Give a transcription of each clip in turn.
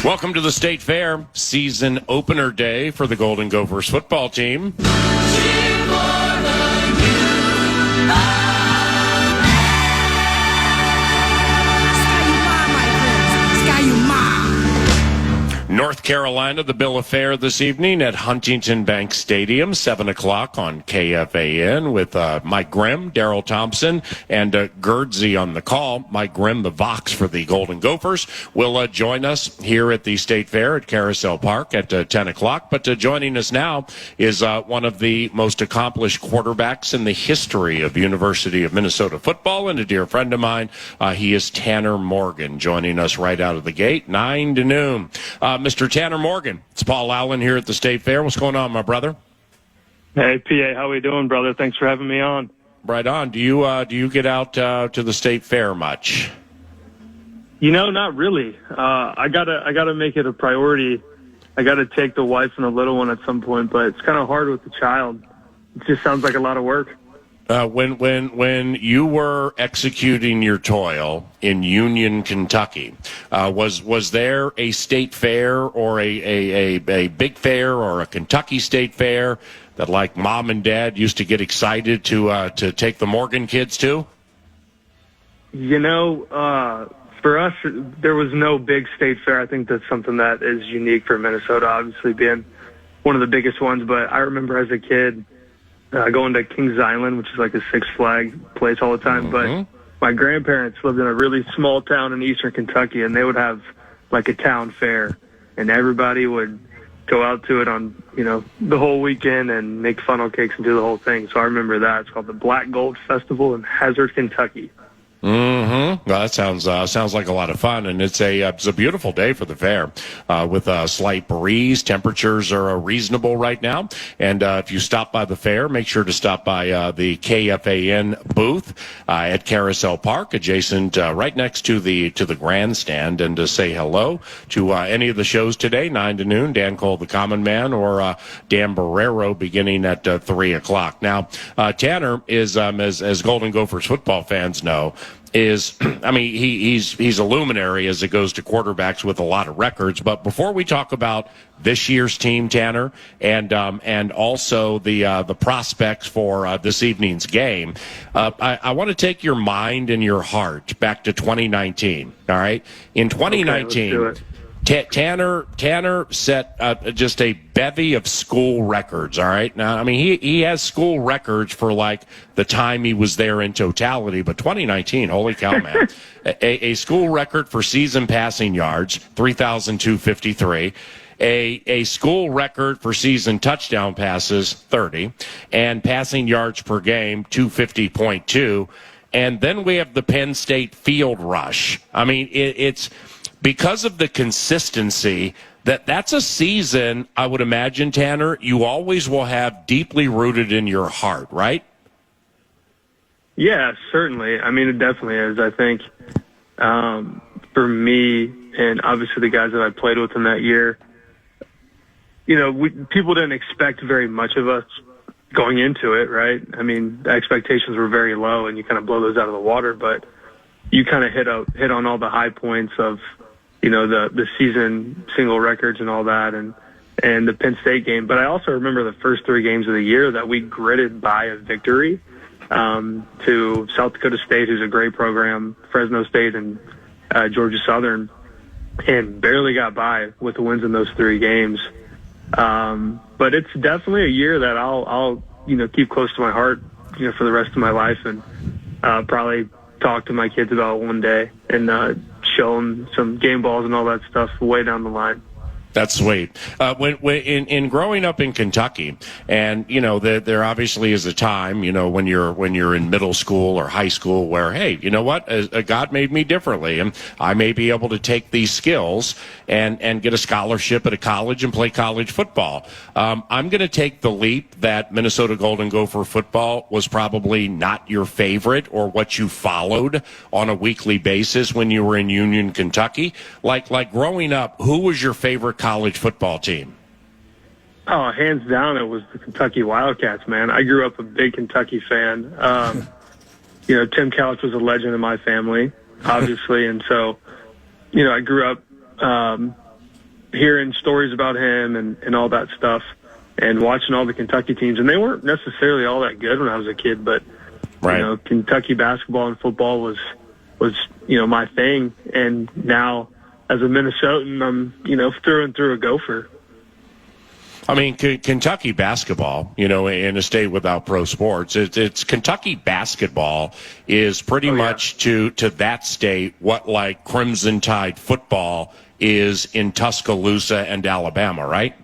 Welcome to the State Fair, season opener day for the Golden Gophers football team. North Carolina, the bill of fare this evening at Huntington Bank Stadium, 7 o'clock on KFAN with Mike Grimm, Daryl Thompson, and Gerdsey on the call. Mike Grimm, the Vikes for the Golden Gophers, will join us here at the State Fair at Carousel Park at 10 o'clock. But joining us now is one of the most accomplished quarterbacks in the history of University of Minnesota football and a dear friend of mine. He is Tanner Morgan, joining us right out of the gate, 9 to noon. Mr. Tanner Morgan, it's Paul Allen here at the State Fair. What's going on, my brother? Hey, PA, how we doing, brother? Thanks for having me on. Right on. Do you get out to the State Fair much? You know, not really. I gotta make it a priority. I gotta take the wife and the little one at some point, but it's kind of hard with the child. It just sounds like a lot of work. When you were executing your toil in Union, Kentucky, was there a state fair or a big fair or a Kentucky state fair that, like, mom and dad used to get excited to take the Morgan kids to? You know, for us, there was no big state fair. I think that's something that is unique for Minnesota, obviously being one of the biggest ones. But I remember as a kid, going to Kings Island, which is like a Six Flag place all the time. Mm-hmm. But my grandparents lived in a really small town in eastern Kentucky, and they would have like a town fair, and everybody would go out to it on, you know, the whole weekend and make funnel cakes and do the whole thing. So I remember that. It's called the Black Gold Festival in Hazard, Kentucky. Mm-hmm. Well, that sounds like a lot of fun, and it's a beautiful day for the fair with a slight breeze. Temperatures are reasonable right now, and if you stop by the fair, make sure to stop by the KFAN booth at Carousel Park, adjacent right next to the grandstand, and to say hello to any of the shows today, 9 to noon. Dan Cole, the Common Man, or Dan Barrero, beginning at 3 o'clock. Now, Tanner is, as Golden Gophers football fans know, he's a luminary as it goes to quarterbacks with a lot of records. But before we talk about this year's team, Tanner, and also the prospects for this evening's game, I want to take your mind and your heart back to 2019. All right, in 2019. Okay, let's do it. Tanner set just a bevy of school records, all right? Now, I mean, he has school records for, like, the time he was there in totality, but 2019, holy cow, man. a school record for season passing yards, 3,253. A school record for season touchdown passes, 30. And passing yards per game, 250.2. And then we have the Penn State field rush. I mean, it's because of the consistency, that's a season, I would imagine, Tanner, you always will have deeply rooted in your heart, right? Yeah, certainly. I mean, it definitely is. I think for me, and obviously the guys that I played with in that year, you know, people didn't expect very much of us going into it, right? I mean, the expectations were very low, and you kind of blow those out of the water, but you kind of hit on all the high points of, you know, the season single records and all that, and the Penn State game. But I also remember the first 3 games of the year that we gritted by a victory to South Dakota State, who's a great program, Fresno State, and Georgia Southern, and barely got by with the wins in those 3 games. But it's definitely a year that I'll you know, keep close to my heart, you know, for the rest of my life, and probably talk to my kids about one day and show them some game balls and all that stuff way down the line. That's sweet. When in growing up in Kentucky, and you know, there obviously is a time, you know, when you're in middle school or high school where, hey, you know what, God made me differently, and I may be able to take these skills and get a scholarship at a college and play college football. I'm going to take the leap that Minnesota Golden Gopher football was probably not your favorite or what you followed on a weekly basis when you were in Union, Kentucky. Like growing up, who was your favorite college football team? Oh, hands down, it was the Kentucky Wildcats, man. I grew up a big Kentucky fan. You know, Tim Couch was a legend in my family, obviously, and so, you know, I grew up hearing stories about him and all that stuff, and watching all the Kentucky teams, and they weren't necessarily all that good when I was a kid, but right. You know, Kentucky basketball and football was my thing, and now as a Minnesotan, I'm through and through a Gopher. I mean, Kentucky basketball, in a state without pro sports, it's Kentucky basketball is pretty much to that state what like Crimson Tide football is in Tuscaloosa and Alabama, right?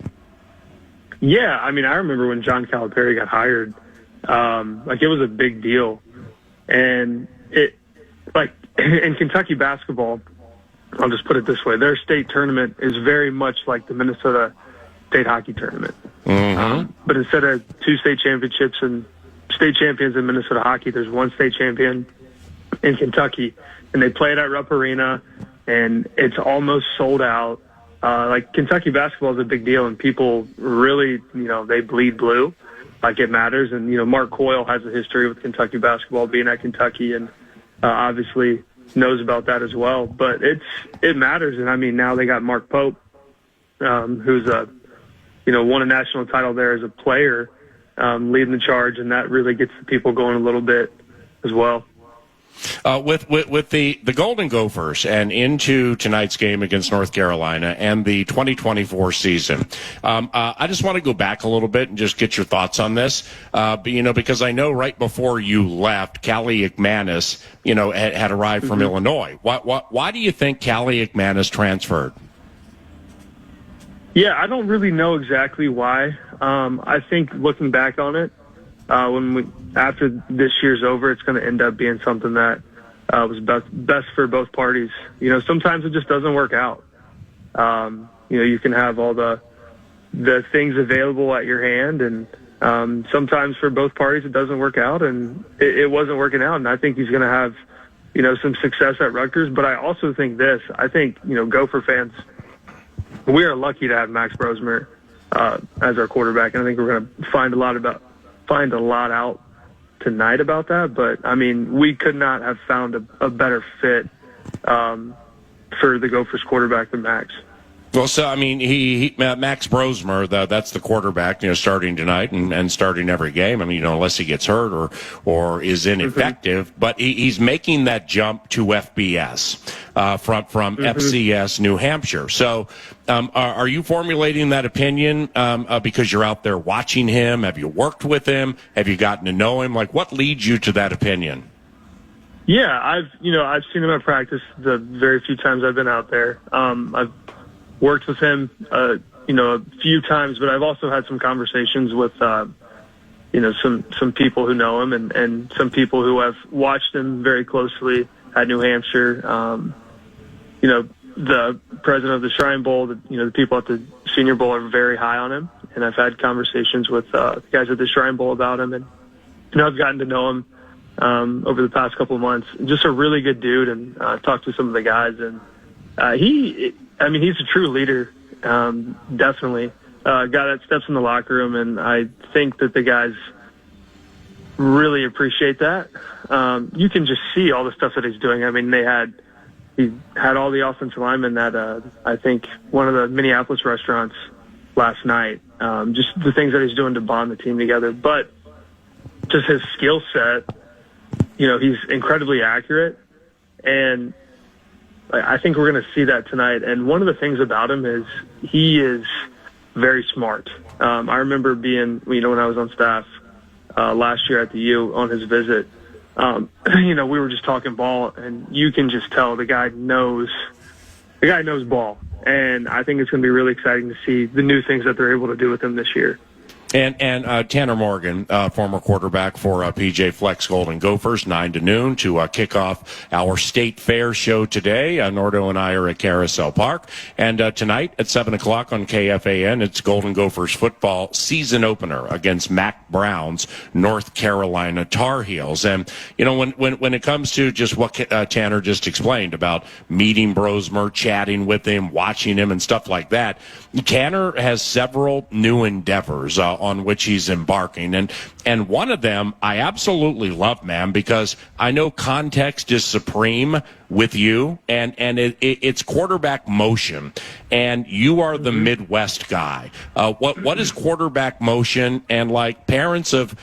Yeah, I mean, I remember when John Calipari got hired, it was a big deal, and in Kentucky basketball, I'll just put it this way: their state tournament is very much like the Minnesota state hockey tournament. Mm-hmm. But instead of 2 state championships and state champions in Minnesota hockey, there's 1 state champion in Kentucky, and they play it at Rupp Arena, and it's almost sold out. Kentucky basketball is a big deal, and people really, they bleed blue, like it matters. And, Mark Coyle has a history with Kentucky basketball, being at Kentucky, and obviously knows about that as well. But it matters, and I mean, now they got Mark Pope, who's won a national title there as a player, leading the charge, and that really gets the people going a little bit as well. With the Golden Gophers and into tonight's game against North Carolina and the 2024 season, I just want to go back a little bit and just get your thoughts on this. Because I know right before you left, Callie McManus, had arrived from Illinois. Why do you think Callie McManus transferred? Yeah, I don't really know exactly why. I think looking back on it, after this year's over, it's going to end up being something that was best for both parties. Sometimes it just doesn't work out. You can have all the things available at your hand, and sometimes for both parties it doesn't work out, and it wasn't working out. And I think he's going to have, some success at Rutgers. But I also think I think Gopher fans, we are lucky to have Max Brosmer as our quarterback, and I think we're going to find a lot out tonight about that. But I mean, we could not have found a better fit for the Gophers quarterback than Max. Well, so I mean, Max Brosmer, that's the quarterback, starting tonight and starting every game. I mean, unless he gets hurt or is ineffective, but he's making that jump to FBS from FCS New Hampshire. So, are you formulating that opinion because you're out there watching him? Have you worked with him? Have you gotten to know him? Like, what leads you to that opinion? Yeah, I've seen him at practice the very few times I've been out there. I've worked with him, a few times, but I've also had some conversations with, some people who know him and some people who have watched him very closely at New Hampshire. The president of the Shrine Bowl, the people at the Senior Bowl are very high on him, and I've had conversations with the guys at the Shrine Bowl about him, and I've gotten to know him over the past couple of months. Just a really good dude, and talked to some of the guys, and he's a true leader, definitely. Guy that steps in the locker room, and I think that the guys really appreciate that. You can just see all the stuff that he's doing. I mean, he had all the offensive linemen at, I think, one of the Minneapolis restaurants last night. Just the things that he's doing to bond the team together. But just his skill set, he's incredibly accurate, and I think we're going to see that tonight. And one of the things about him is he is very smart. I remember being, when I was on staff last year at the U on his visit, we were just talking ball, and you can just tell the guy knows ball. And I think it's going to be really exciting to see the new things that they're able to do with him this year. And Tanner Morgan, former quarterback for PJ Fleck's Golden Gophers, 9 to noon to kick off our State Fair show today. Nordo and I are at Carousel Park. And tonight at 7 o'clock on KFAN, it's Golden Gophers football season opener against Mac Brown's North Carolina Tar Heels. And, when it comes to just what Tanner just explained about meeting Brosmer, chatting with him, watching him, and stuff like that, Tanner has several new endeavors on which he's embarking. And And one of them I absolutely love, man, because I know context is supreme with you, and it's quarterback motion, and you are the Midwest guy. What is quarterback motion? And like parents of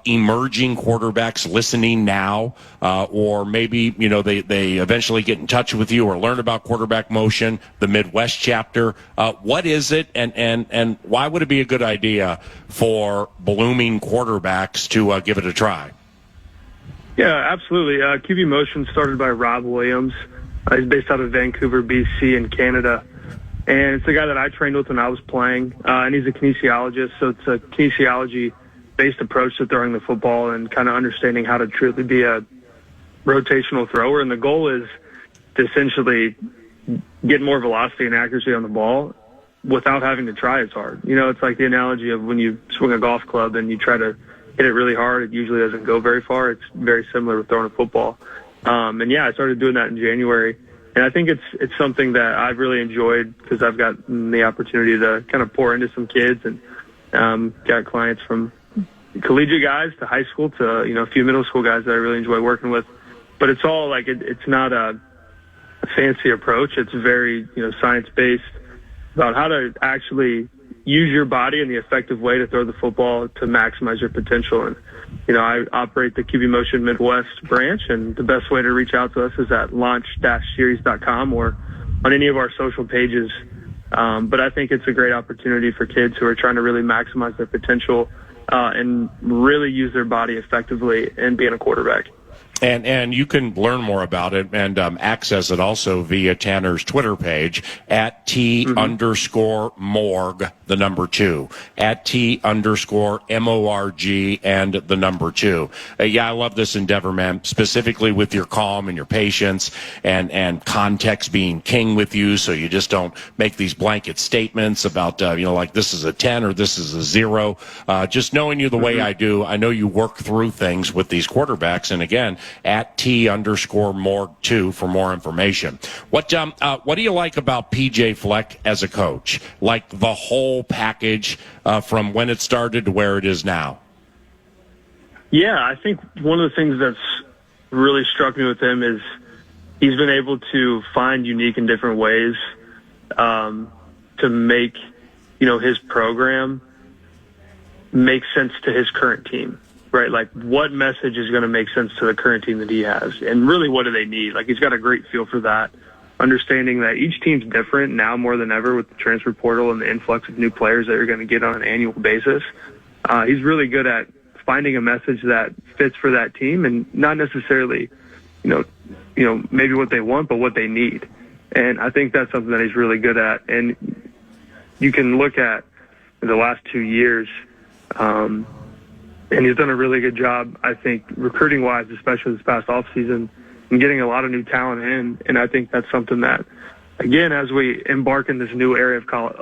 emerging quarterbacks listening now, or maybe they eventually get in touch with you or learn about quarterback motion, the Midwest chapter. What is it, and why would it be a good idea for blooming quarterbacks to give it a try? Yeah, absolutely. QB Motion started by Rob Williams. He's based out of Vancouver, BC in Canada. And it's the guy that I trained with when I was playing. And he's a kinesiologist, so it's a kinesiology-based approach to throwing the football and kind of understanding how to truly be a rotational thrower. And the goal is to essentially get more velocity and accuracy on the ball without having to try as hard. It's like the analogy of when you swing a golf club and you try to hit it really hard, it usually doesn't go very far. It's very similar with throwing a football. And yeah, I started doing that in January. And I think it's something that I've really enjoyed because I've gotten the opportunity to kind of pour into some kids and got clients from collegiate guys to high school to, a few middle school guys that I really enjoy working with. But it's all like, it's not a fancy approach. It's very, science-based about how to actually use your body in the effective way to throw the football to maximize your potential. And, I operate the QB Motion Midwest branch, and the best way to reach out to us is at launch-series.com or on any of our social pages. But I think it's a great opportunity for kids who are trying to really maximize their potential and really use their body effectively in being a quarterback. And you can learn more about it and access it also via Tanner's Twitter page at T_Morg, the number 2, at T_MORG and the number 2. Yeah, I love this endeavor, man, specifically with your calm and your patience and context being king with you, so you just don't make these blanket statements about, like this is a 10 or this is a 0. Just knowing you the way I do, I know you work through things with these quarterbacks, and again, at T_Morg2 for more information. What do you like about PJ Fleck as a coach? Like the whole package from when it started to where it is now? Yeah, I think one of the things that's really struck me with him is he's been able to find unique and different ways to make, his program make sense to his current team. Right, like what message is going to make sense to the current team that he has, and really what do they need? Like he's got a great feel for that, understanding that each team's different now more than ever with the transfer portal and the influx of new players that you're going to get on an annual basis. He's really good at finding a message that fits for that team, and not necessarily, maybe what they want, but what they need. And I think that's something that he's really good at. And you can look at the last 2 years. And he's done a really good job, I think, recruiting-wise, especially this past offseason, and getting a lot of new talent in. And I think that's something that, again, as we embark in this new era of college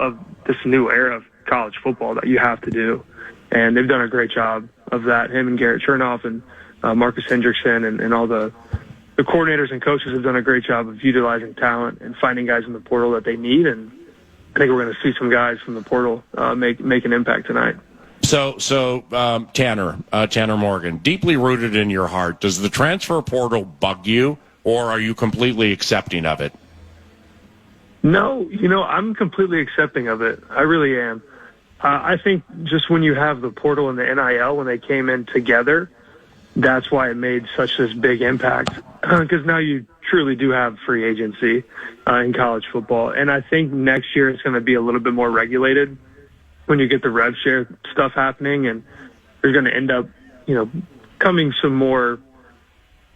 football, that you have to do. And they've done a great job of that. Him and Garrett Chernoff and Marcus Hendrickson and all the coordinators and coaches have done a great job of utilizing talent and finding guys in the portal that they need. And I think we're going to see some guys from the portal make an impact tonight. So Tanner Morgan, deeply rooted in your heart, does the transfer portal bug you, or are you completely accepting of it? No, I'm completely accepting of it. I really am. I think just when you have the portal and the NIL, when they came in together, that's why it made such this big impact, because now you truly do have free agency in college football. And I think next year it's going to be a little bit more regulated when you get the rev share stuff happening, and there's going to end up, coming some more,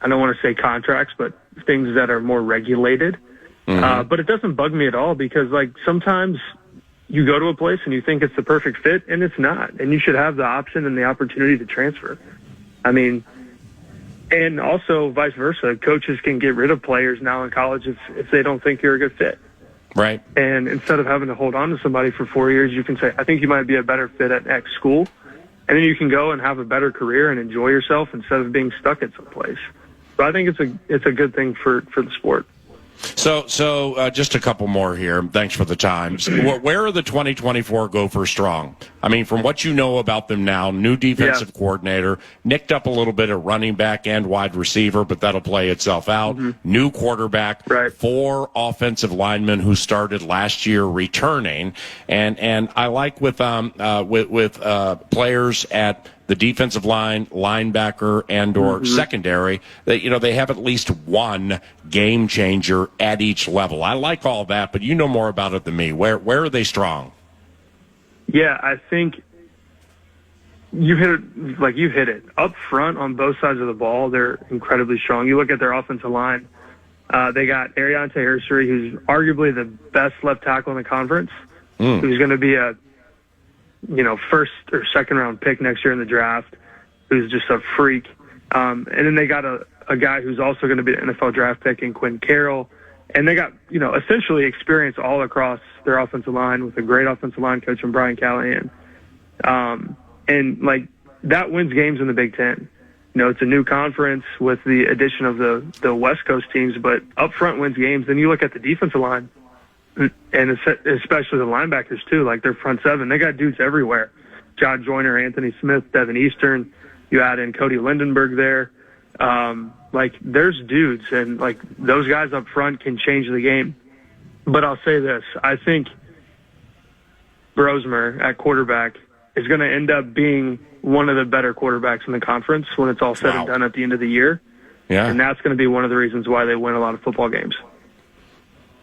I don't want to say contracts, but things that are more regulated. But it doesn't bug me at all, because like sometimes you go to a place and you think it's the perfect fit and it's not, and you should have the option and the opportunity to transfer. I mean, and also vice versa, coaches can get rid of players now in college if they don't think you're a good fit. Right. And instead of having to hold on to somebody for 4 years, you can say, I think you might be a better fit at X school. And then you can go and have a better career and enjoy yourself instead of being stuck at some place. So I think it's a good thing for the sport. So just a couple more here. Thanks for the time. Where are the 2024 Gophers strong? I mean, from what you know about them now, new defensive coordinator, nicked up a little bit at running back and wide receiver, but that'll play itself out. New quarterback, 4 offensive linemen who started last year returning, and I like with players at the defensive line, linebacker, and or secondary, that they have at least one game changer at each level. I like all that, but you know more about it than me. Where are they strong? Yeah, I think you hit it. Up front on both sides of the ball, they're incredibly strong. You look at their offensive line. They got Ariante Ursery, who's arguably the best left tackle in the conference, who's going to be a first or second round pick next year in the draft, who's just a freak. And then they got a guy who's also going to be an NFL draft pick in Quinn Carroll. And they got, essentially experience all across their offensive line with a great offensive line coach from Brian Callahan. And that wins games in the Big Ten. It's a new conference with the addition of the West Coast teams, but up front wins games. Then you look at the defensive line, and especially the linebackers too, like their front seven. They got dudes everywhere. John Joyner, Anthony Smith, Devin Eastern. You add in Cody Lindenberg there. There's dudes, and those guys up front can change the game. But I'll say this. I think Brosmer at quarterback is going to end up being one of the better quarterbacks in the conference when it's all said and done at the end of the year. Yeah. And that's going to be one of the reasons why they win a lot of football games.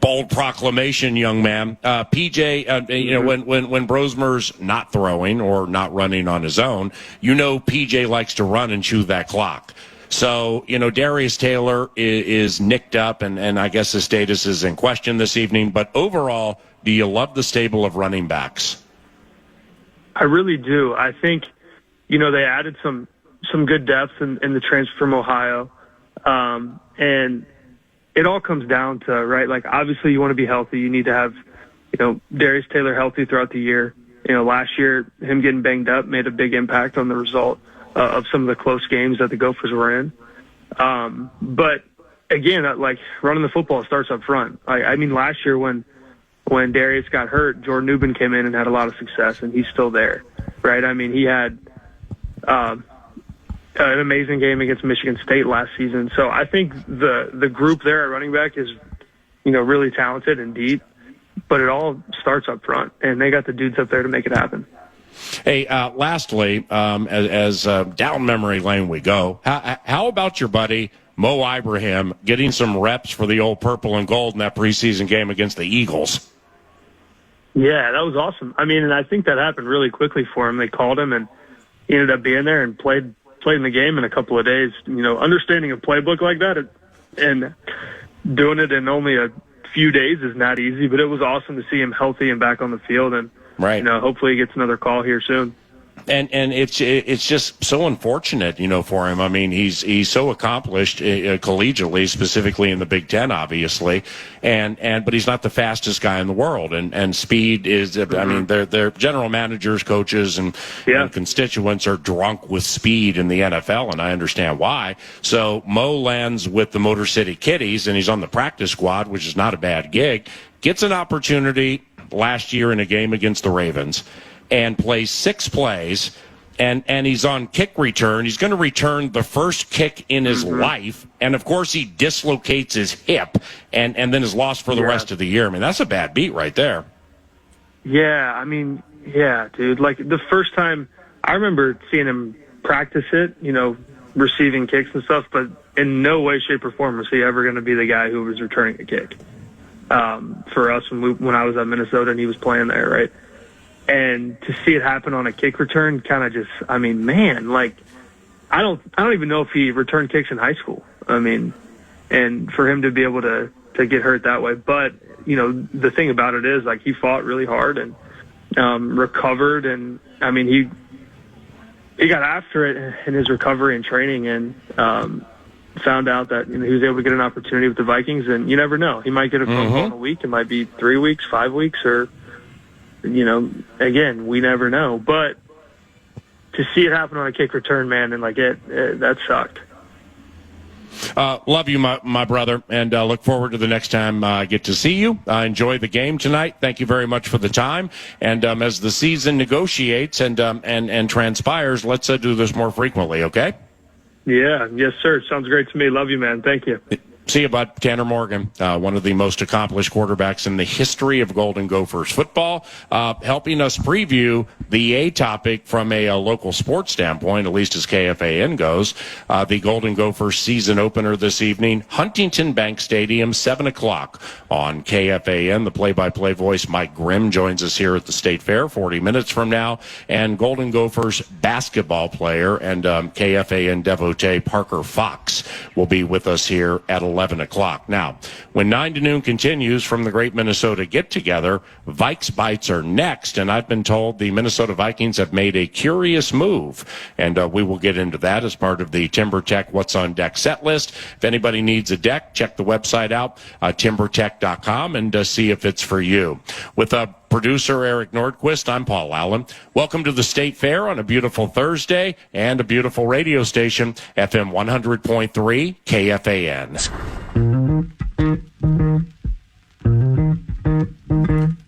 Bold proclamation, young man. PJ, when Brosmer's not throwing or not running on his own, PJ likes to run and chew that clock. So, Darius Taylor is nicked up, and I guess his status is in question this evening. But overall, do you love the stable of running backs? I really do. I think, they added some good depth in the transfer from Ohio. And it all comes down to, obviously you want to be healthy. You need to have, Darius Taylor healthy throughout the year. Last year, him getting banged up made a big impact on the result of some of the close games that the Gophers were in. But again, running the football starts up front. Last year when Darius got hurt, Jordan Newman came in and had a lot of success, and he's still there, right? He had an amazing game against Michigan State last season. So I think the group there at running back is, really talented and deep, but it all starts up front, and they got the dudes up there to make it happen. Hey, lastly, as down memory lane we go, how about your buddy Mo Ibrahim getting some reps for the old purple and gold in that preseason game against the Eagles? Yeah, that was awesome. And I think that happened really quickly for him. They called him, and he ended up being there and played in the game in a couple of days. Understanding a playbook like that and doing it in only a few days is not easy, but it was awesome to see him healthy and back on the field, and hopefully he gets another call here soon. And it's just so unfortunate, for him. He's so accomplished collegiately, specifically in the Big Ten, obviously, but he's not the fastest guy in the world. And speed is, their general managers, coaches, and constituents are drunk with speed in the NFL, and I understand why. So Mo lands with the Motor City Kitties, and he's on the practice squad, which is not a bad gig. Gets an opportunity last year in a game against the Ravens, and plays 6 plays, and he's on kick return. He's going to return the first kick in his life, and of course he dislocates his hip and then is lost for the rest of the year. That's a bad beat right there. Yeah, dude. The first time I remember seeing him practice it, receiving kicks and stuff, but in no way, shape, or form was he ever going to be the guy who was returning a kick. For us when I was at Minnesota and he was playing there, right? And to see it happen on a kick return kind of just, I don't even know if he returned kicks in high school. And for him to be able to get hurt that way. But, the thing about it is, he fought really hard and recovered. And, he got after it in his recovery and training and found out that he was able to get an opportunity with the Vikings. And you never know. He might get a phone call in a week. It might be 3 weeks, 5 weeks, or again, we never know. But to see it happen on a kick return, man, and that sucked. Love you, my brother, and look forward to the next time I get to see you. Enjoy the game tonight. Thank you very much for the time. And as the season negotiates and transpires, let's do this more frequently, okay? Yeah, yes, sir. Sounds great to me. Love you, man. Thank you. See you, bud. Tanner Morgan, one of the most accomplished quarterbacks in the history of Golden Gophers football, helping us preview the A topic from a local sports standpoint, at least as KFAN goes. The Golden Gophers season opener this evening, Huntington Bank Stadium, 7 o'clock on KFAN. The play-by-play voice, Mike Grimm, joins us here at the State Fair 40 minutes from now. And Golden Gophers basketball player and KFAN devotee Parker Fox will be with us here at 11 o'clock. Now, when 9 to noon continues from the Great Minnesota Get-Together, Vikes Bites are next, and I've been told the Minnesota Vikings have made a curious move, and we will get into that as part of the Timber Tech What's on Deck set list. If anybody needs a deck, check the website out, timbertech.com, and see if it's for you. With producer Eric Nordquist, I'm Paul Allen. Welcome to the State Fair on a beautiful Thursday and a beautiful radio station, FM 100.3 KFAN.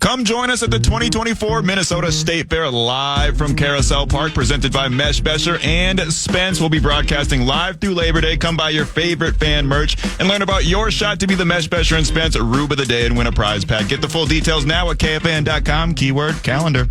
Come join us at the 2024 Minnesota State Fair live from Carousel Park, presented by Mesh Besher and Spence. We'll be broadcasting live through Labor Day. Come buy your favorite fan merch and learn about your shot to be the Mesh Besher and Spence Rube of the Day and win a prize pack. Get the full details now at KFAN.com, keyword calendar.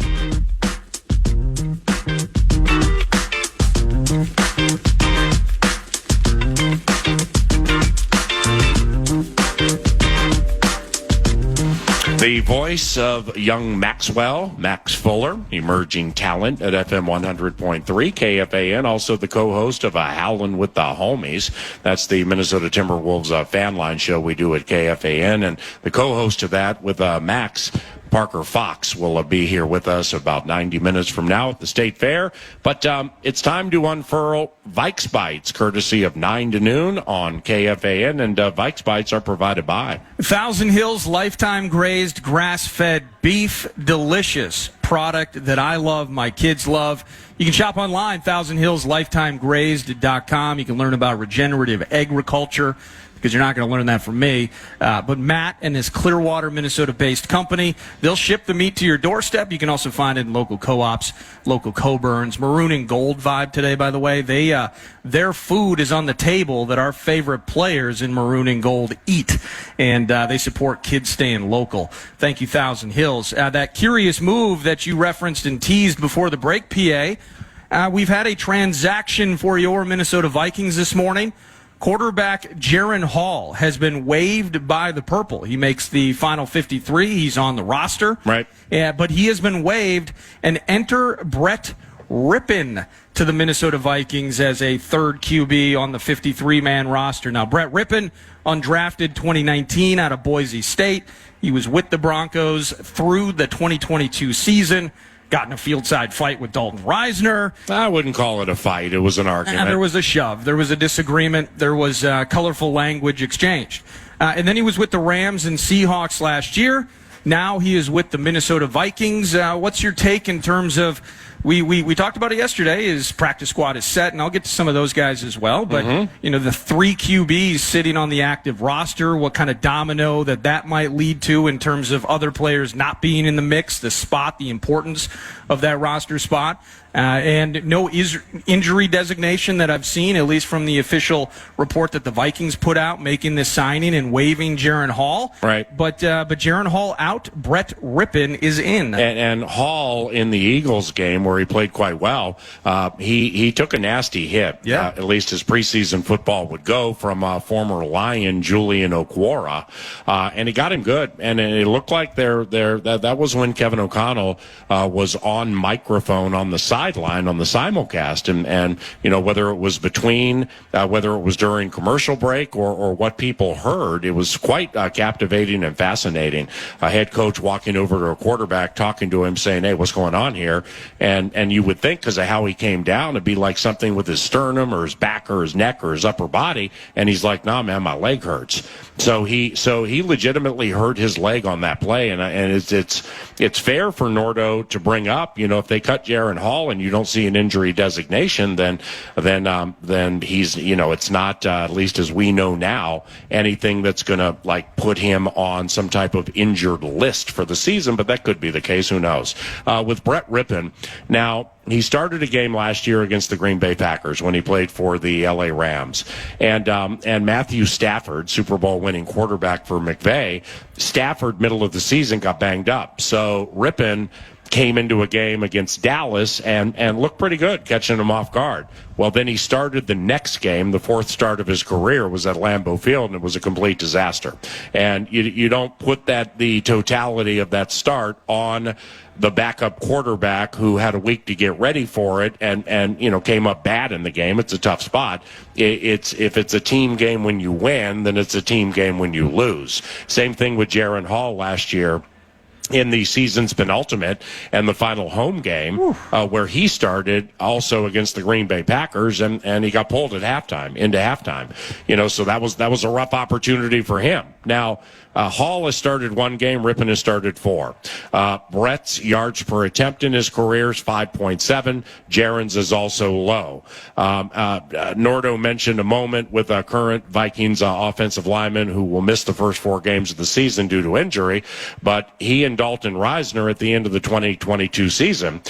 The voice of young Maxwell, Max Fuller, emerging talent at FM 100.3 KFAN, also the co-host of Howlin' with the Homies. That's the Minnesota Timberwolves fan line show we do at KFAN, and the co-host of that with Max, Parker Fox, will be here with us about 90 minutes from now at the State Fair. But it's time to unfurl Vikes Bites, courtesy of 9 to noon on KFAN, and Vikes Bites are provided by Thousand Hills Lifetime Grazed Grass-Fed Beef. Delicious product that I love, my kids love. You can shop online, thousandhillslifetimegrazed.com. You can learn about regenerative agriculture, because you're not going to learn that from me. But Matt and his Clearwater, Minnesota-based company, they'll ship the meat to your doorstep. You can also find it in local co-ops, local Coburns. Maroon and Gold vibe today, by the way. Their food is on the table that our favorite players in Maroon and Gold eat, and they support kids staying local. Thank you, Thousand Hills. That curious move that you referenced and teased before the break, PA, we've had a transaction for your Minnesota Vikings this morning. Quarterback Jaron Hall has been waived by the Purple. He makes the final 53. He's on the roster. Right. But he has been waived, and enter Brett Rippin to the Minnesota Vikings as a third QB on the 53-man roster. Now, Brett Rippin, undrafted 2019 out of Boise State. He was with the Broncos through the 2022 season. Got in a field side fight with Dalton Reisner. I wouldn't call it a fight. It was an argument. There was a shove. There was a disagreement. There was colorful language exchanged. And then he was with the Rams and Seahawks last year. Now he is with the Minnesota Vikings. What's your take in terms of, we talked about it yesterday, his practice squad is set, and I'll get to some of those guys as well. But, the 3 QBs sitting on the active roster, what kind of domino that might lead to in terms of other players not being in the mix, the spot, the importance of that roster spot. And no injury designation that I've seen, at least from the official report that the Vikings put out, making this signing and waiving Jaron Hall. Right. But Jaron Hall out, Brett Rippin is in. And Hall in the Eagles game, where he played quite well, he took a nasty hit. Yeah. At least as preseason football would go, from former Lion Julian Okwara, and he got him good. And it looked like that was when Kevin O'Connell was on microphone on the sideline on the simulcast, and whether it was between, whether it was during commercial break or what people heard, it was quite captivating and fascinating. A head coach walking over to a quarterback, talking to him, saying, "Hey, what's going on here?" And and you would think because of how he came down, it'd be like something with his sternum or his back or his neck or his upper body. And he's like, "Nah, man, my leg hurts." So he legitimately hurt his leg on that play, and it's fair for Nordo to bring up. If they cut Jaron Hall and you don't see an injury designation, then he's it's not at least as we know now anything that's going to like put him on some type of injured list for the season, but that could be the case. Who knows? With Brett Rippon, now he started a game last year against the Green Bay Packers when he played for the LA Rams, and Matthew Stafford, Super Bowl winning quarterback for McVay, Stafford middle of the season got banged up, so Rippon came into a game against Dallas and looked pretty good, catching him off guard. Well, then he started the next game. The fourth start of his career was at Lambeau Field, and it was a complete disaster. And you don't put the totality of that start on the backup quarterback who had a week to get ready for it and came up bad in the game. It's a tough spot. If it's a team game when you win, then it's a team game when you lose. Same thing with Jaron Hall last year in the season's penultimate and the final home game where he started also against the Green Bay Packers and he got pulled at into halftime. So that was a rough opportunity for him. Now, Hall has started one game. Rippon has started 4. Brett's yards per attempt in his career is 5.7. Jaron's is also low. Nordo mentioned a moment with a current Vikings offensive lineman who will miss the first 4 games of the season due to injury, but he and Dalton Reisner at the end of the 2022 season,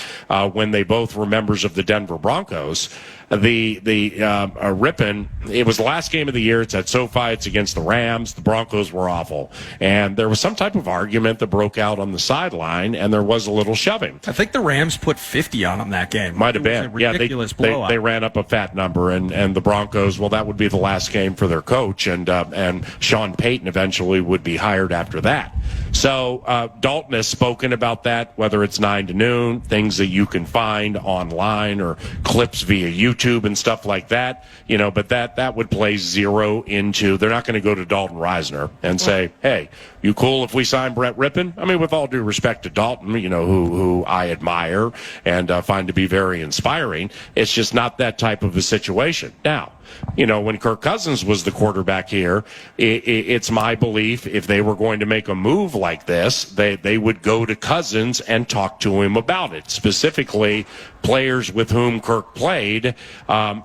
when they both were members of the Denver Broncos, Rippon, it was the last game of the year. It's at SoFi. It's against the Rams. The Broncos were awful. And there was some type of argument that broke out on the sideline, and there was a little shoving. I think the Rams put 50 on them that game. Might have been. Ridiculous blowout. They ran up a fat number, and the Broncos, well, that would be the last game for their coach, and Sean Payton eventually would be hired after that. So Dalton has spoken about that, whether it's 9 to noon, things that you can find online or clips via YouTube and stuff like that, but that would play zero into, they're not going to go to Dalton Reisner and say, "Hey, you cool if we sign Brett Rippon?" I mean, with all due respect to Dalton, who I admire and find to be very inspiring, it's just not that type of a situation. Now, when Kirk Cousins was the quarterback here, it's my belief if they were going to make a move like this, they would go to Cousins and talk to him about it, specifically players with whom Kirk played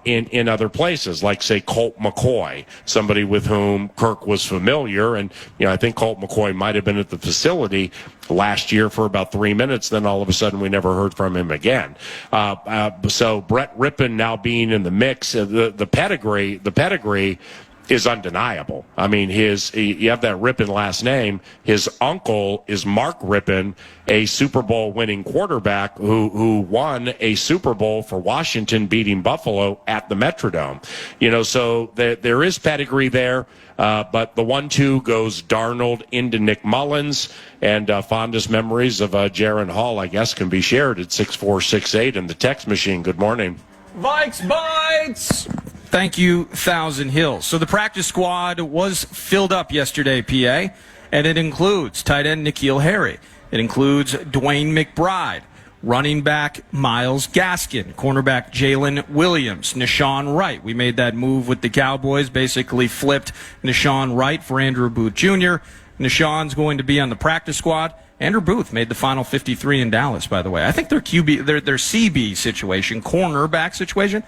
in other places, like, say, Colt McCoy, somebody with whom Kirk was familiar. And, I think Colt McCoy might have been at the facility last year for about 3 minutes. Then all of a sudden we never heard from him again. So Brett Rippon now being in the mix, the pedigree is undeniable. I mean, you have that Rippon last name. His uncle is Mark Rippon, a Super Bowl winning quarterback who won a Super Bowl for Washington, beating Buffalo at the Metrodome. So there is pedigree there. But the 1-2 goes Darnold into Nick Mullins, and fondest memories of Jaron Hall, I guess, can be shared at 6'4", 6'8" in the text machine. Good morning. Vikes Bites! Thank you, Thousand Hills. So the practice squad was filled up yesterday, PA, and it includes tight end N'Keal Harry. It includes Dwayne McBride, running back Myles Gaskin, cornerback Jalen Williams, Nashawn Wright. We made that move with the Cowboys, basically flipped Nashawn Wright for Andrew Booth Jr. Nashawn's going to be on the practice squad. Andrew Booth made the final 53 in Dallas, by the way. I think their CB situation, cornerback situation,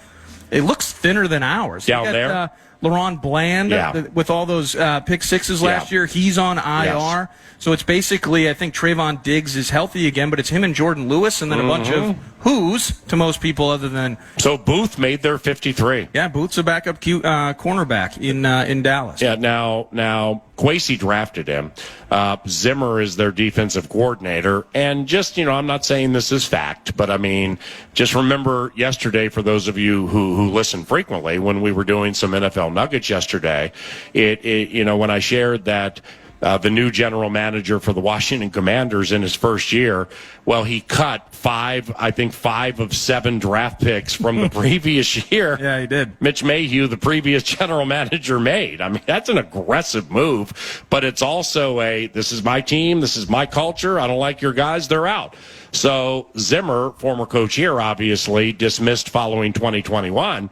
it looks thinner than ours. Down there? LaRon Bland, with all those pick sixes last year, he's on IR. Yes. So it's basically, I think Trayvon Diggs is healthy again, but it's him and Jordan Lewis and then a bunch of who's to most people other than. So Booth made their 53. Yeah, Booth's a backup cornerback in Dallas. Yeah, now Kwesi drafted him. Zimmer is their defensive coordinator. And just, I'm not saying this is fact, but I mean, just remember yesterday, for those of you who listen frequently, when we were doing some NFL Nuggets yesterday, when I shared that the new general manager for the Washington Commanders in his first year. Well, he cut five of 7 draft picks from the previous year. Yeah, he did. Mitch Mayhew, the previous general manager, made. I mean, that's an aggressive move, but it's also this is my team, this is my culture, I don't like your guys, they're out. So Zimmer, former coach here, obviously dismissed following 2021.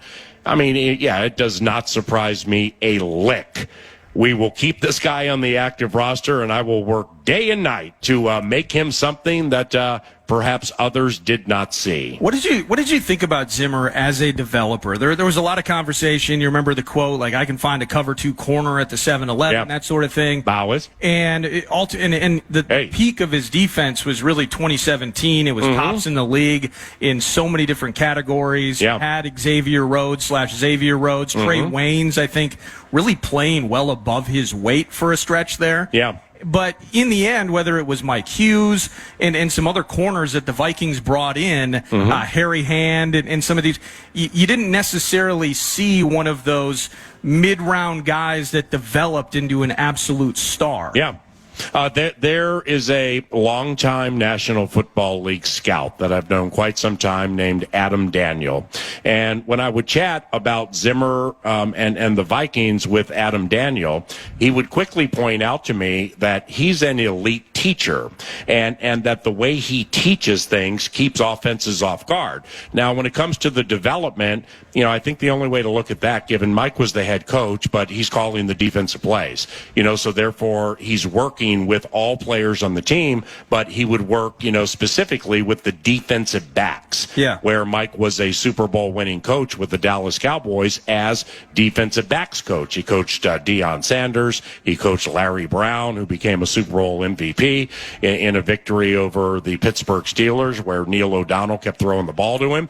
I mean, it does not surprise me a lick. We will keep this guy on the active roster, and I will work day and night to make him something that perhaps others did not see. What did you think about Zimmer as a developer? There was a lot of conversation. You remember the quote, like, I can find a cover 2 corner at the 7-Eleven, that sort of thing. Bowers. And the peak of his defense was really 2017. It was tops in the league in so many different categories. Had Xavier Rhodes, Trey Waynes, I think, really playing well above his weight for a stretch there. Yeah. But in the end, whether it was Mike Hughes and some other corners that the Vikings brought in, Harry Hand and some of these, you didn't necessarily see one of those mid-round guys that developed into an absolute star. Yeah. There is a longtime National Football League scout that I've known quite some time named Adam Daniel. And when I would chat about Zimmer and the Vikings with Adam Daniel, he would quickly point out to me that he's an elite teacher and that the way he teaches things keeps offenses off guard. Now, when it comes to the development, I think the only way to look at that, given Mike was the head coach, but he's calling the defensive plays, so therefore he's working with all players on the team, but he would work, specifically with the defensive backs. Yeah. Where Mike was a Super Bowl winning coach with the Dallas Cowboys as defensive backs coach. He coached Deion Sanders. He coached Larry Brown, who became a Super Bowl MVP in a victory over the Pittsburgh Steelers, where Neil O'Donnell kept throwing the ball to him.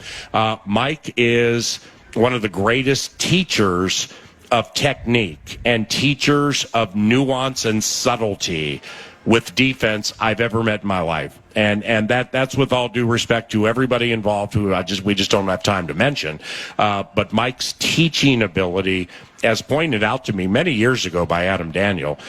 Mike is one of the greatest teachers of technique and teachers of nuance and subtlety with defense I've ever met in my life. And that's with all due respect to everybody involved who we just don't have time to mention. But Mike's teaching ability, as pointed out to me many years ago by Adam Daniel,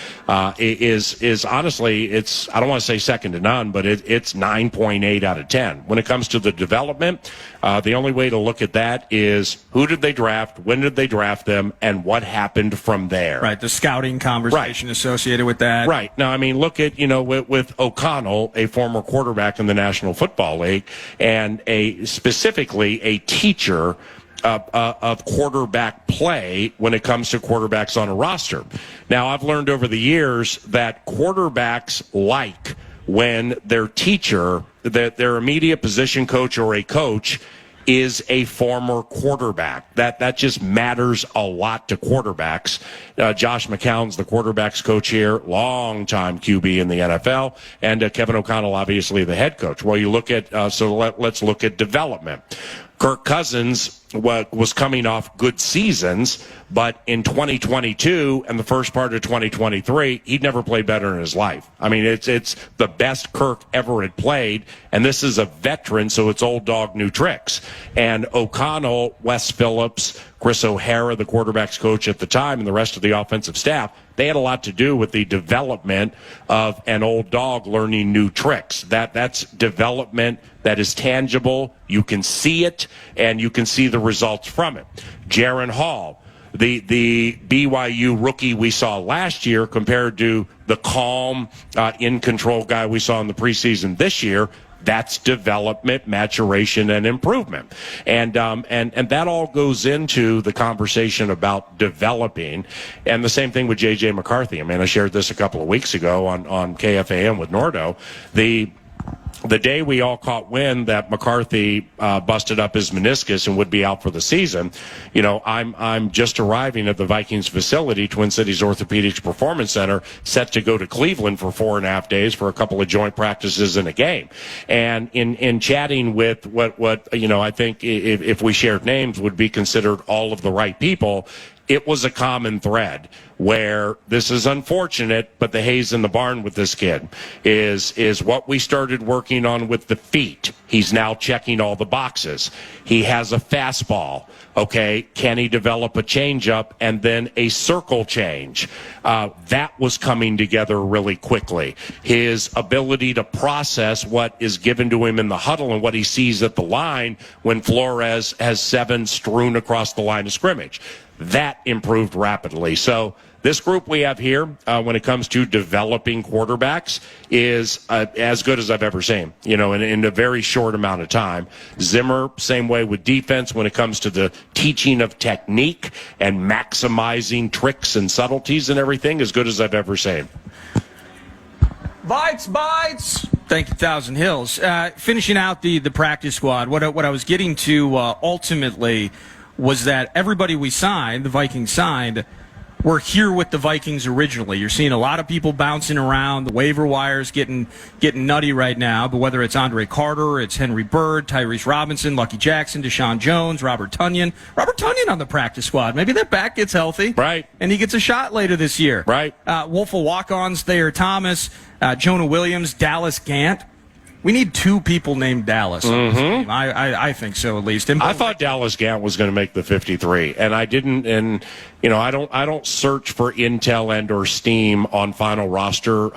is honestly, I don't want to say second to none, but it's 9.8 out of 10. When it comes to the development, the only way to look at that is who did they draft, when did they draft them, and what happened from there. Right, the scouting conversation associated with that. Right. Now, I mean, look at, with O'Connell, a former quarterback in the National Football League, and specifically a teacher of quarterback play when it comes to quarterbacks on a roster. Now, I've learned over the years that quarterbacks like when their teacher, their immediate position coach or a coach, is a former quarterback. That just matters a lot to quarterbacks. Josh McCown's the quarterbacks coach here, long-time QB in the NFL, and Kevin O'Connell, obviously the head coach. Well, you look at, let's look at development. Kirk Cousins was coming off good seasons, but in 2022 and the first part of 2023, he'd never played better in his life. I mean, it's the best Kirk ever had played, and this is a veteran, so it's old dog, new tricks. And O'Connell, Wes Phillips, Chris O'Hara, the quarterback's coach at the time, and the rest of the offensive staff, they had a lot to do with the development of an old dog learning new tricks. That's development that is tangible. You can see it, and you can see the results from it. Jaron Hall, the BYU rookie we saw last year compared to the calm, in-control guy we saw in the preseason this year, that's development, maturation, and improvement. And that all goes into the conversation about developing. And the same thing with J.J. McCarthy. I mean, I shared this a couple of weeks ago on KFAN with Nordo. The day we all caught wind that McCarthy busted up his meniscus and would be out for the season, I'm just arriving at the Vikings facility, Twin Cities Orthopedics Performance Center, set to go to Cleveland for 4.5 days for a couple of joint practices and a game. And in chatting with what I think if we shared names would be considered all of the right people, it was a common thread where this is unfortunate, but the hay's in the barn with this kid is what we started working on with the feet. He's now checking all the boxes. He has a fastball. Okay, can he develop a changeup and then a circle change? That was coming together really quickly. His ability to process what is given to him in the huddle and what he sees at the line when Flores has 7 strewn across the line of scrimmage. That improved rapidly. So this group we have here, when it comes to developing quarterbacks, is as good as I've ever seen, in a very short amount of time. Zimmer, same way with defense when it comes to the teaching of technique and maximizing tricks and subtleties and everything, as good as I've ever seen. Vikes Bites. Thank you, Thousand Hills. Finishing out the practice squad, what I was getting to ultimately was that everybody we signed, the Vikings signed, were here with the Vikings originally. You're seeing a lot of people bouncing around. The waiver wire's getting nutty right now, but whether it's Andre Carter, it's Henry Bird, Tyrese Robinson, Lucky Jackson, Deshaun Jones, Robert Tonyan on the practice squad. Maybe that back gets healthy. Right. And he gets a shot later this year. Right. Wolf of Walk-Ons, Thayer Thomas, Jonah Williams, Dallas Gant. We need 2 people named Dallas. Mm-hmm. I think so, at least. I thought Dallas Gant was going to make the 53, and I didn't. And I don't search for intel and or steam on final roster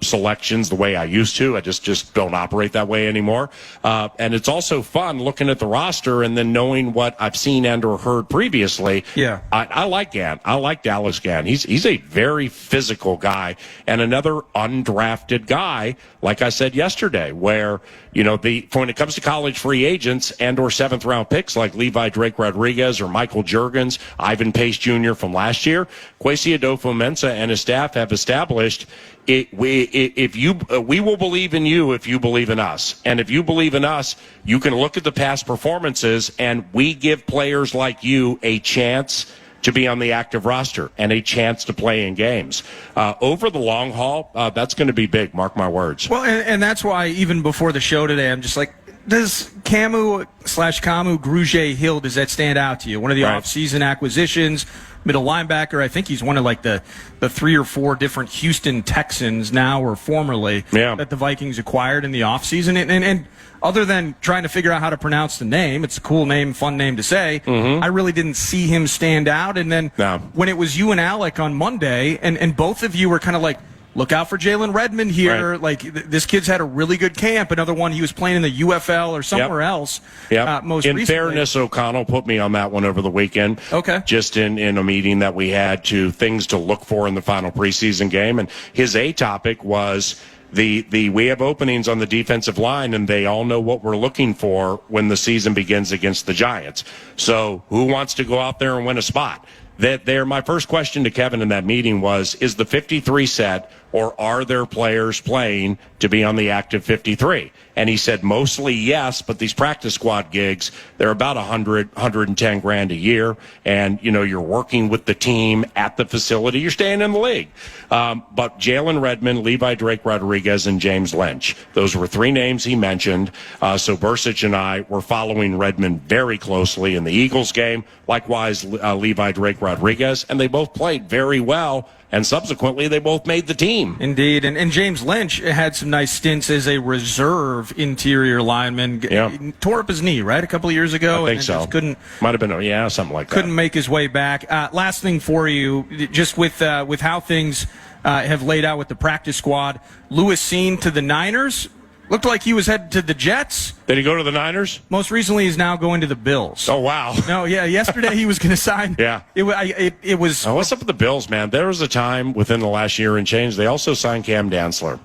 selections the way I used to. I just don't operate that way anymore. And it's also fun looking at the roster and then knowing what I've seen and or heard previously. Yeah, I like Gant. I like Dallas Gant. He's a very physical guy and another undrafted guy. Like I said yesterday, where, when it comes to college free agents and or 7th round picks like Levi Drake Rodriguez or Michael Juergens, Ivan Pace Jr. from last year, Kwesi Adofo-Mensah and his staff have established we will believe in you if you believe in us. And if you believe in us, you can look at the past performances and we give players like you a chance to be on the active roster and a chance to play in games. Over the long haul, that's going to be big, mark my words. Well, and that's why even before the show today, I'm just like, does Camu Grugier Hill, does that stand out to you? One of the off-season acquisitions, middle linebacker. I think he's one of like the 3 or 4 different Houston Texans now or formerly that the Vikings acquired in the offseason. And other than trying to figure out how to pronounce the name, it's a cool name, fun name to say, I really didn't see him stand out. And then when it was you and Alec on Monday, and both of you were kind of like, look out for Jalen Redmond here. Right. Like, this kid's had a really good camp. Another one, he was playing in the UFL or somewhere else. Most in recently. fairness, O'Connell put me on that one over the weekend. Okay. Just in a meeting that we had to things to look for in the final preseason game. And his A topic was we have openings on the defensive line, and they all know what we're looking for when the season begins against the Giants. So who wants to go out there and win a spot? My first question to Kevin in that meeting was, is the 53 set, or are there players playing to be on the active 53? And he said mostly yes, but these practice squad gigs, they're about 110 grand a year. And, you're working with the team at the facility. You're staying in the league. But Jalen Redmond, Levi Drake Rodriguez, and James Lynch, those were 3 names he mentioned. So Bursich and I were following Redmond very closely in the Eagles game. Likewise, Levi Drake Rodriguez, and they both played very well. And subsequently, they both made the team. Indeed. And James Lynch had some nice stints as a reserve interior lineman. He tore up his knee, right, a couple of years ago? I think so. Might have been, something like that. Couldn't make his way back. Last thing for you, just with how things have laid out with the practice squad, Lewis Cine to the Niners. Looked like he was headed to the Jets. Did he go to the Niners? Most recently, he's now going to the Bills. Oh, wow. No, yesterday he was going to sign. Yeah. It was. Oh, what's up with the Bills, man? There was a time within the last year and change, they also signed Cam Dantzler.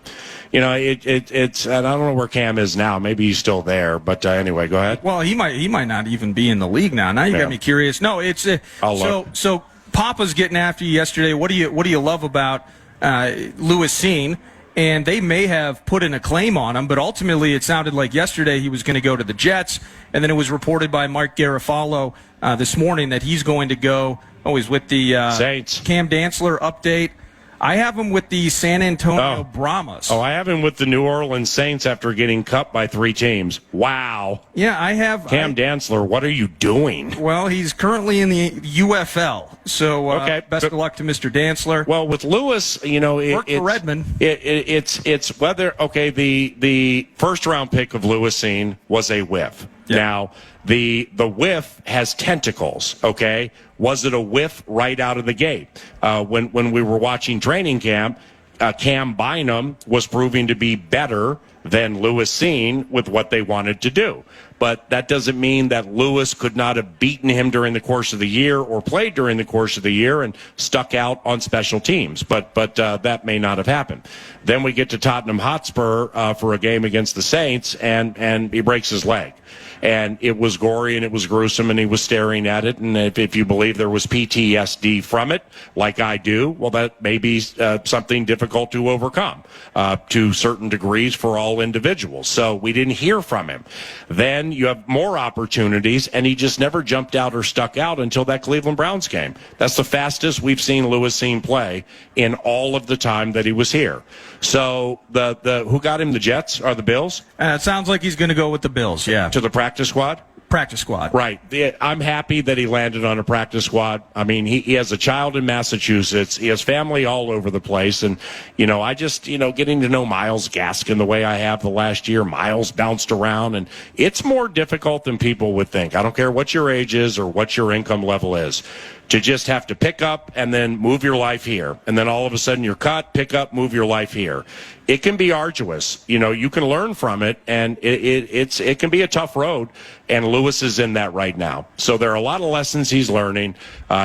It's and I don't know where Cam is now. Maybe he's still there, but anyway, go ahead. Well, he might not even be in the league now. Now you got me curious. No, it's so Papa's getting after you yesterday. What do you love about Lewis Cine? And they may have put in a claim on him, but ultimately it sounded like yesterday he was going to go to the Jets, and then it was reported by Mark Garofalo this morning that he's going to go. He's with the Saints. Cam Dantzler update. I have him with the San Antonio Brahmas. I have him with the New Orleans Saints after getting cut by 3 teams. Wow. Yeah, I have Cam Dantzler. What are you doing? Well, he's currently in the UFL, so best of luck to Mr. Dantzler. Well, with Lewis, worked for Redmond. It's whether the first round pick of Lewis Cine was a whiff. Yeah. Now, the whiff has tentacles, okay? Was it a whiff right out of the gate? When we were watching training camp, Cam Bynum was proving to be better than Lewis Seen with what they wanted to do. But that doesn't mean that Lewis could not have beaten him during the course of the year or played during the course of the year and stuck out on special teams. But that may not have happened. Then we get to Tottenham Hotspur for a game against the Saints, and he breaks his leg. And it was gory and it was gruesome, and he was staring at it. And if you believe there was PTSD from it, like I do, well, that may be something difficult to overcome to certain degrees for all individuals. So we didn't hear from him. Then you have more opportunities, and he just never jumped out or stuck out until that Cleveland Browns game. That's the fastest we've seen Lewis Seen play in all of the time that he was here. So the who got him, the Jets or the Bills? It sounds like he's going to go with the Bills, yeah. To the practice squad? Practice squad. Right. I'm happy that he landed on a practice squad. I mean, he has a child in Massachusetts. He has family all over the place. And, I just, getting to know Myles Gaskin the way I have the last year, Myles bounced around, and it's more difficult than people would think. I don't care what your age is or what your income level is, to just have to pick up and then move your life here. And then all of a sudden you're cut, pick up, move your life here. It can be arduous. You can learn from it, and it can be a tough road. And Lewis is in that right now. So there are a lot of lessons he's learning.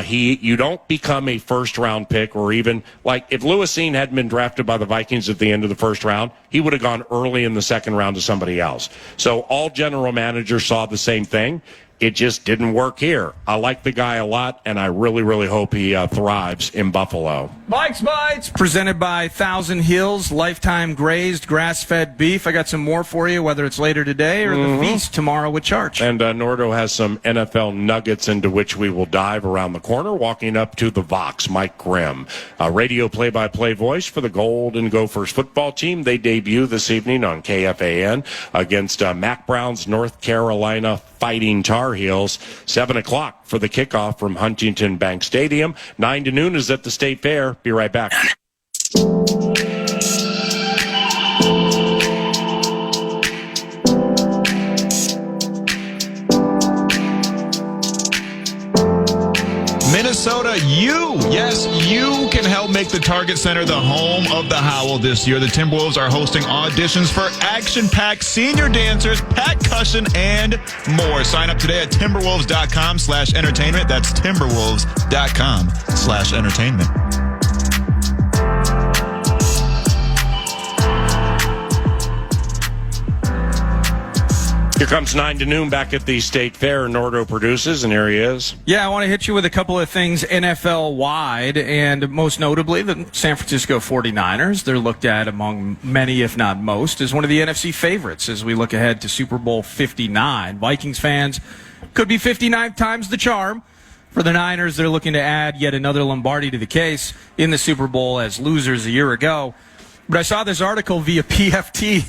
You don't become a first-round pick, or even, like, if Lewis Seen hadn't been drafted by the Vikings at the end of the first round, he would have gone early in the second round to somebody else. So all general managers saw the same thing. It just didn't work here. I like the guy a lot, and I really, really hope he thrives in Buffalo. Vikes Bites, presented by Thousand Hills, lifetime grazed, grass-fed beef. I got some more for you, whether it's later today or the feast tomorrow with Charge. And Nordo has some NFL nuggets into which we will dive around the corner, walking up to the Vox, Mike Grimm. Radio play-by-play voice for the Golden Gophers football team. They debut this evening on KFAN against Mac Brown's North Carolina Fighting Tar Heels. 7 o'clock for the kickoff from Huntington Bank Stadium. 9 to noon is at the State Fair. Be right back. Minnesota, yes, you can help make the Target Center the home of the Howl this year. The Timberwolves are hosting auditions for action-packed senior dancers, percussion, and more. Sign up today at timberwolves.com/entertainment. That's timberwolves.com/entertainment. Here comes 9 to noon back at the State Fair. Nordo produces, and here he is. Yeah, I want to hit you with a couple of things NFL-wide, and most notably the San Francisco 49ers. They're looked at among many, if not most, as one of the NFC favorites as we look ahead to Super Bowl 59. Vikings fans, could be 59 times the charm. For the Niners, they're looking to add yet another Lombardi to the case in the Super Bowl as losers a year ago. But I saw this article via PFT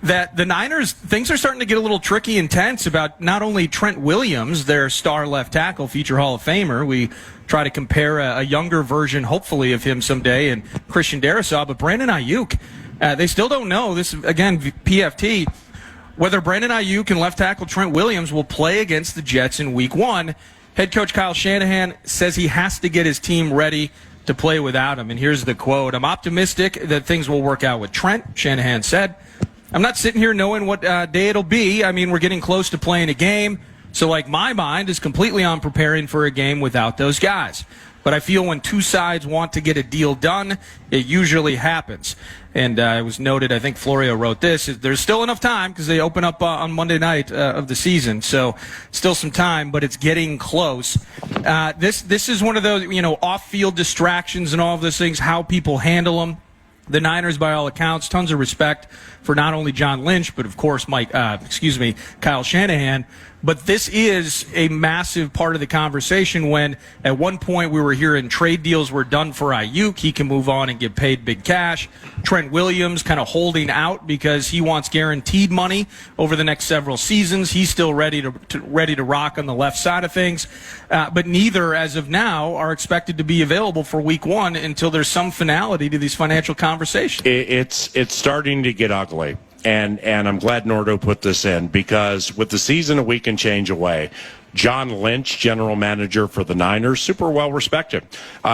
that the Niners, things are starting to get a little tricky and tense about not only Trent Williams, their star left tackle, future Hall of Famer. We try to compare a younger version, hopefully, of him someday, and Christian Darrisaw, but Brandon Ayuk. They still don't know, this again, PFT, whether Brandon Ayuk and left tackle Trent Williams will play against the Jets in Week 1. Head coach Kyle Shanahan says he has to get his team ready to play without him. And here's the quote: "I'm optimistic that things will work out with Trent," Shanahan said. "I'm not sitting here knowing what day it'll be. I mean, we're getting close to playing a game. So, my mind is completely on preparing for a game without those guys. But I feel when two sides want to get a deal done, it usually happens." And it was noted, I think Florio wrote this, there's still enough time because they open up on Monday night of the season. So still some time, but it's getting close. This is one of those, off-field distractions and all of those things, how people handle them. The Niners, by all accounts, tons of respect for not only John Lynch, but of course Kyle Shanahan. But this is a massive part of the conversation when at one point we were hearing trade deals were done for Ayuk. He can move on and get paid big cash. Trent Williams kind of holding out because he wants guaranteed money over the next several seasons. He's still ready to rock on the left side of things. But neither, as of now, are expected to be available for Week 1 until there's some finality to these financial conversations. It's starting to get ugly. and I'm glad Nordo put this in, because with the season a week and change away, John Lynch, general manager for the Niners, super well respected.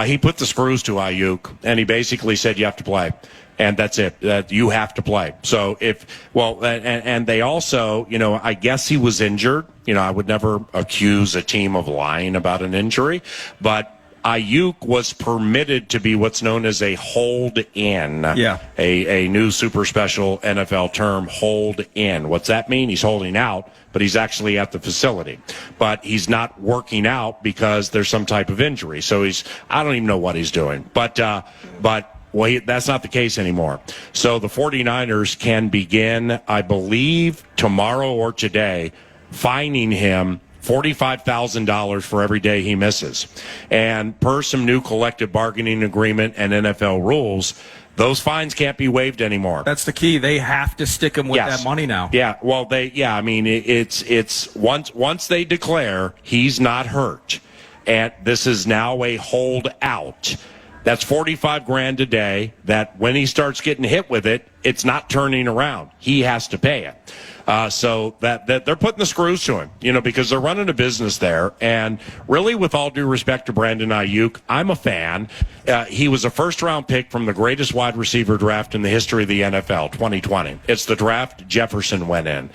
He put the screws to Ayuk, and he basically said, you have to play. And that's it. That you have to play. So and they also, I guess he was injured. I would never accuse a team of lying about an injury, but Ayuk was permitted to be what's known as a hold-in. Yeah. A new super special NFL term, hold-in. What's that mean? He's holding out, but he's actually at the facility. But he's not working out because there's some type of injury. So I don't even know what he's doing. But that's not the case anymore. So the 49ers can begin, I believe, tomorrow or today, fining him $45,000 for every day he misses. And per some new collective bargaining agreement and NFL rules, those fines can't be waived anymore. That's the key. They have to stick him with that money now. Yeah. Well, it's once they declare he's not hurt, and this is now a holdout. That's $45,000 a day that when he starts getting hit with it, it's not turning around. He has to pay it. So that they're putting the screws to him, because they're running a business there. And really, with all due respect to Brandon Ayuk, I'm a fan. He was a first-round pick from the greatest wide receiver draft in the history of the NFL, 2020. It's the draft Jefferson went in.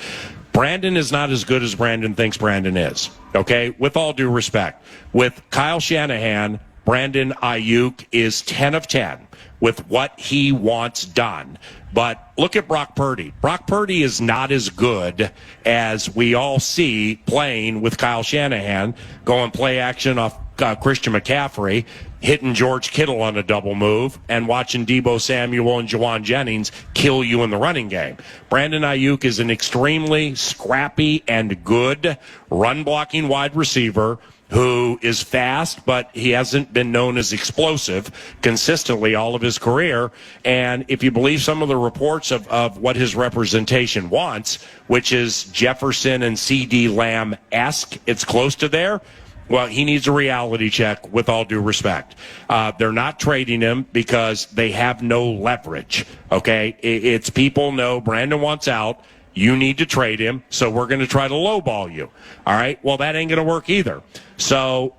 Brandon is not as good as Brandon thinks Brandon is, okay? With all due respect. With Kyle Shanahan, Brandon Ayuk is 10 of 10 with what he wants done. But look at Brock Purdy. Brock Purdy is not as good as we all see playing with Kyle Shanahan, going play action off Christian McCaffrey, hitting George Kittle on a double move, and watching Deebo Samuel and Jawan Jennings kill you in the running game. Brandon Ayuk is an extremely scrappy and good run-blocking wide receiver who is fast, but he hasn't been known as explosive consistently all of his career. And if you believe some of the reports of what his representation wants, which is Jefferson and C.D. Lamb-esque, it's close to there. Well, he needs a reality check, with all due respect. They're not trading him because they have no leverage, okay? It's people know Brandon wants out. You need to trade him, so we're going to try to lowball you. All right? Well, that ain't going to work either. So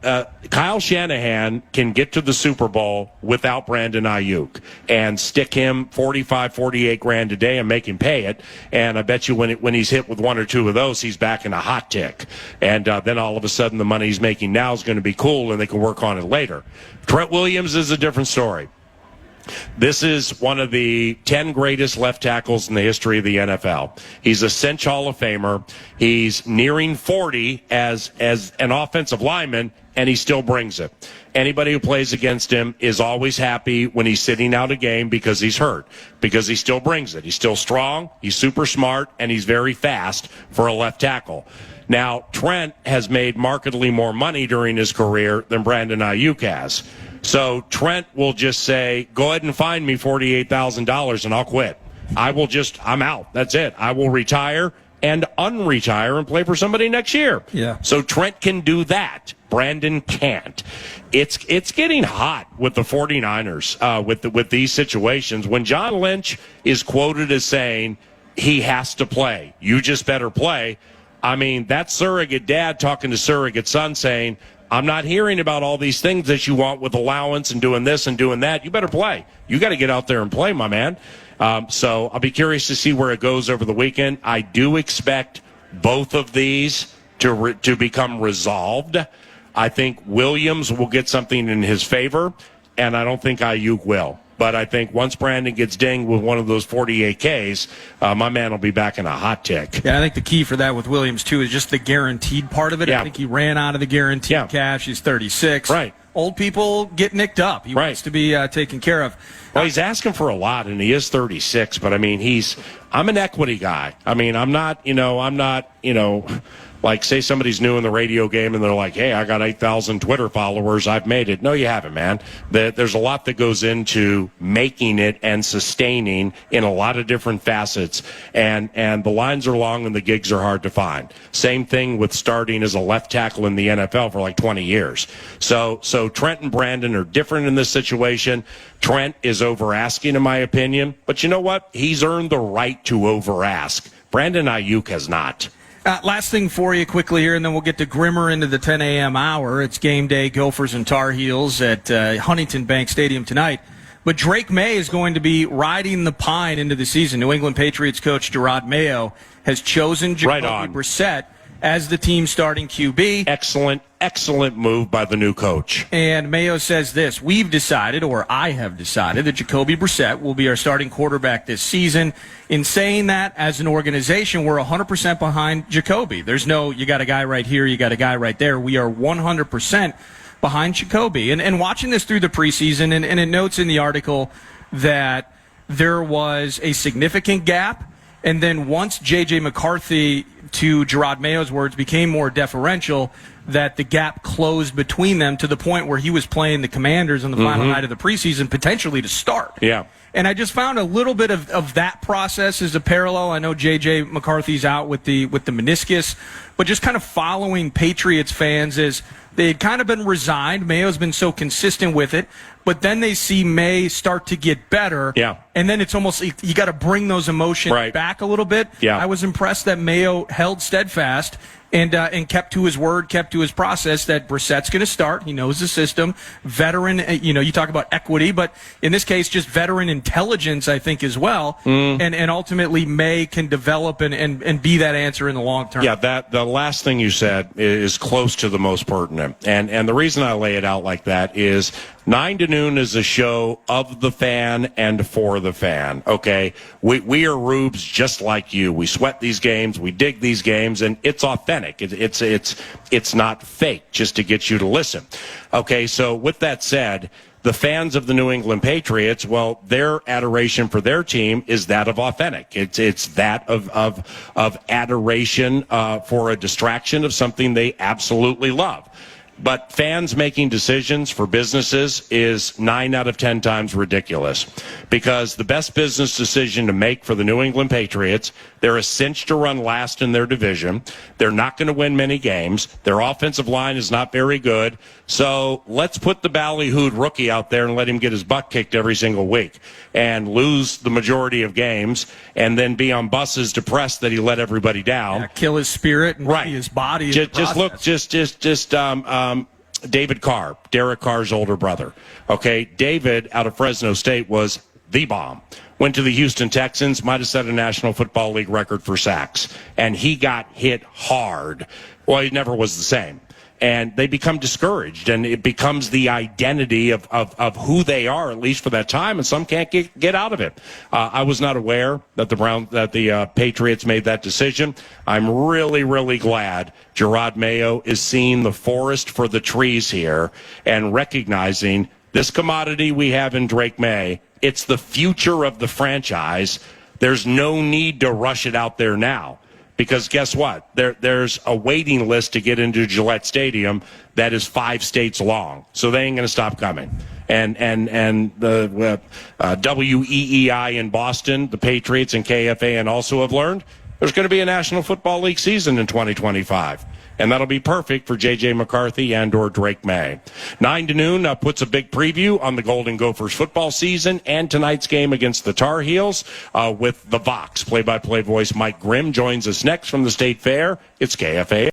Kyle Shanahan can get to the Super Bowl without Brandon Ayuk and stick him $48,000 a day and make him pay it. And I bet you when he's hit with one or two of those, he's back in a hot tick. And then all of a sudden the money he's making now is going to be cool and they can work on it later. Trent Williams is a different story. This is one of the 10 greatest left tackles in the history of the NFL. He's a Cinch Hall of Famer. He's nearing 40 as an offensive lineman, and he still brings it. Anybody who plays against him is always happy when he's sitting out a game because he's hurt, because he still brings it. He's still strong, he's super smart, and he's very fast for a left tackle. Now, Trent has made markedly more money during his career than Brandon Ayuk has. So Trent will just say, go ahead and find me $48,000 and I'll quit. I'm out. That's it. I will retire and unretire and play for somebody next year. Yeah. So Trent can do that. Brandon can't. It's getting hot with the 49ers with these situations. When John Lynch is quoted as saying he has to play, you just better play. I mean, that's surrogate dad talking to surrogate son saying, I'm not hearing about all these things that you want with allowance and doing this and doing that. You better play. You got to get out there and play, my man. So I'll be curious to see where it goes over the weekend. I do expect both of these to become resolved. I think Williams will get something in his favor, and I don't think Ayuk will. But I think once Brandon gets dinged with one of those 48Ks, my man will be back in a hot tick. Yeah, I think the key for that with Williams, too, is just the guaranteed part of it. Yeah. I think he ran out of the guaranteed cash. He's 36. Right. Old people get nicked up. He wants to be taken care of. Well, he's asking for a lot, and he is 36. But, I mean, I'm an equity guy. I mean, I'm not, Like, say somebody's new in the radio game and they're like, hey, I got 8,000 Twitter followers. I've made it. No, you haven't, man. There's a lot that goes into making it and sustaining in a lot of different facets. And the lines are long and the gigs are hard to find. Same thing with starting as a left tackle in the NFL for like 20 years. So Trent and Brandon are different in this situation. Trent is over asking, in my opinion. But you know what? He's earned the right to over ask. Brandon Ayuk has not. Last thing for you quickly here, and then we'll get to Grimmer into the 10 a.m. hour. It's game day, Gophers and Tar Heels at Huntington Bank Stadium tonight. But Drake May is going to be riding the pine into the season. New England Patriots coach Gerard Mayo has chosen Jacoby Brissett as the team's starting QB. Excellent move by the new coach. And Mayo says this: we've decided, or I have decided, that Jacoby Brissett will be our starting quarterback this season. In saying that, as an organization, we're 100% behind Jacoby. There's no, you got a guy right here, you got a guy right there. We are 100% behind Jacoby. And watching this through the preseason, and it notes in the article that there was a significant gap. And then once J.J. McCarthy, to Gerard Mayo's words, became more deferential, that the gap closed between them to the point where he was playing the Commanders on the final night of the preseason, potentially to start. Yeah. And I just found a little bit of that process as a parallel. I know J.J. McCarthy's out with the meniscus, but just kind of following Patriots fans as they had kind of been resigned. Mayo's been so consistent with it, but then they see May start to get better. Yeah. And then it's almost, you got to bring those emotions back a little bit. Yeah. I was impressed that Mayo held steadfast and kept to his word, kept to his process that Brissett's going to start. He knows the system. Veteran, you talk about equity, but in this case, just veteran intelligence, I think, as well. And ultimately, May can develop and be that answer in the long term. Yeah, the last thing you said is close to the most pertinent. And the reason I lay it out like that is 9 to noon is a show of the fan and for the fan, okay? We are rubes just like you. We sweat these games. We dig these games, and it's authentic. It's not fake just to get you to listen. Okay, so with that said, the fans of the New England Patriots, well, their adoration for their team is that of authentic. It's that of adoration for a distraction of something they absolutely love. But fans making decisions for businesses is 9 out of 10 times ridiculous, because the best business decision to make for the New England Patriots, they're a cinch to run last in their division. They're not going to win many games. Their offensive line is not very good. So let's put the ballyhooed rookie out there and let him get his butt kicked every single week and lose the majority of games and then be on buses depressed that he let everybody down. Yeah, kill his spirit and his body. David Carr, Derek Carr's older brother. Okay, David out of Fresno State was the bomb. Went to the Houston Texans, might have set a National Football League record for sacks. And he got hit hard. Well, he never was the same. And they become discouraged, and it becomes the identity of who they are, at least for that time, and some can't get out of it. I was not aware that the Patriots made that decision. I'm really, really glad Gerard Mayo is seeing the forest for the trees here and recognizing this commodity we have in Drake May. It's the future of the franchise. There's no need to rush it out there now. Because guess what? There's a waiting list to get into Gillette Stadium that is 5 states long. So they ain't going to stop coming. And the WEEI in Boston, the Patriots and KFAN also have learned there's going to be a National Football League season in 2025. And that'll be perfect for J.J. McCarthy and or Drake May. 9 to noon puts a big preview on the Golden Gophers football season and tonight's game against the Tar Heels with the Vikes. Play-by-play voice Mike Grimm joins us next from the State Fair. It's KFAN.